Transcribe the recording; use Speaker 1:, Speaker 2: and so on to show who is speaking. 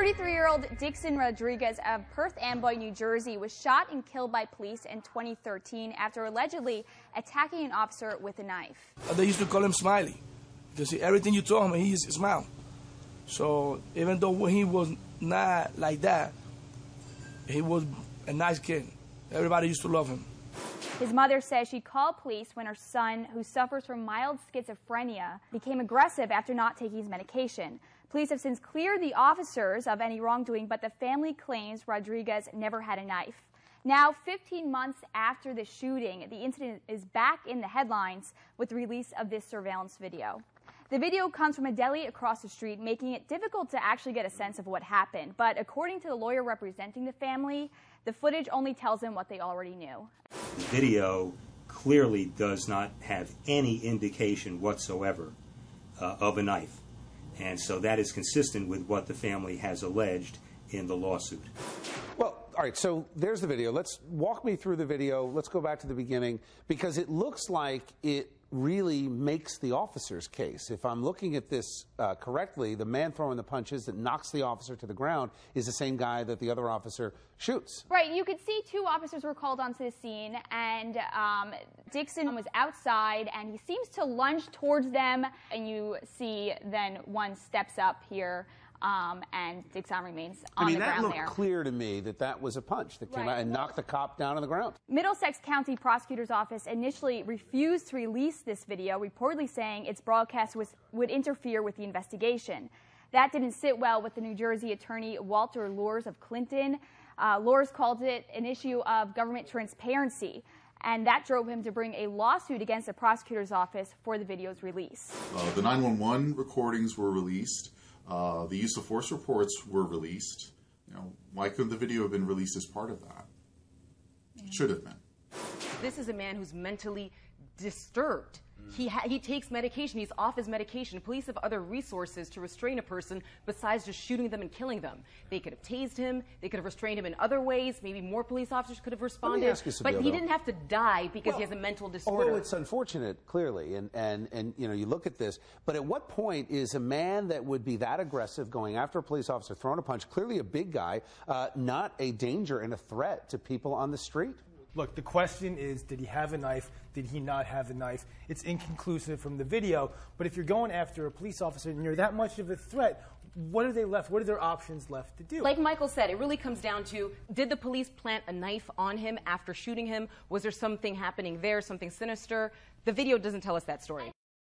Speaker 1: 33-year-old Dixon Rodriguez of Perth, Amboy, New Jersey, was shot and killed by police in 2013 after allegedly attacking an officer with a knife.
Speaker 2: They used to call him Smiley because everything you told him, he smiled. So even though he was not like that, he was a nice kid. Everybody used to love him.
Speaker 1: His mother says she called police when her son, who suffers from mild schizophrenia, became aggressive after not taking his medication. Police have since cleared the officers of any wrongdoing, but the family claims Rodriguez never had a knife. Now, 15 months after the shooting, the incident is back in the headlines with the release of this surveillance video. The video comes from a deli across the street, making it difficult to actually get a sense of what happened. But according to the lawyer representing the family, the footage only tells them what they already knew.
Speaker 3: The video clearly does not have any indication whatsoever of a knife. And so that is consistent with what the family has alleged in the lawsuit.
Speaker 4: Well, all right, so there's the video. Let's walk me through the video. Let's go back to the beginning, because it looks like it really makes the officer's case. If I'm looking at this correctly, the man throwing the punches that knocks the officer to the ground is the same guy that the other officer shoots.
Speaker 1: Right, you could see two officers were called onto the scene, and Dixon was outside, and he seems to lunge towards them, and you see then one steps up here, and Dixon remains on the ground there.
Speaker 4: That looked clear to me that that was a punch that came out and knocked the cop down on the ground.
Speaker 1: Middlesex County Prosecutor's Office initially refused to release this video, reportedly saying its broadcast would interfere with the investigation. That didn't sit well with the New Jersey attorney Walter Lors of Clinton. Lors called it an issue of government transparency, and that drove him to bring a lawsuit against the prosecutor's office for the video's release.
Speaker 5: The 911 recordings were released. The use of force reports were released. Why couldn't the video have been released as part of that? It should have been.
Speaker 6: This is a man who's mentally disturbed. He takes medication. He's off his medication. Police have other resources to restrain a person besides just shooting them and killing them. They could have tased him. They could have restrained him in other ways. Maybe more police officers could have responded.
Speaker 4: Let me ask you something,
Speaker 6: but he didn't have to die because he has a mental disorder.
Speaker 4: Although it's unfortunate, clearly, and you look at this, but at what point is a man that would be that aggressive going after a police officer, throwing a punch, clearly a big guy, not a danger and a threat to people on the street?
Speaker 7: Look, the question is, did he have a knife? Did he not have a knife? It's inconclusive from the video, but if you're going after a police officer and you're that much of a threat, what are they left? What are their options left to do?
Speaker 6: Like Michael said, it really comes down to, did the police plant a knife on him after shooting him? Was there something happening there, something sinister? The video doesn't tell us that story.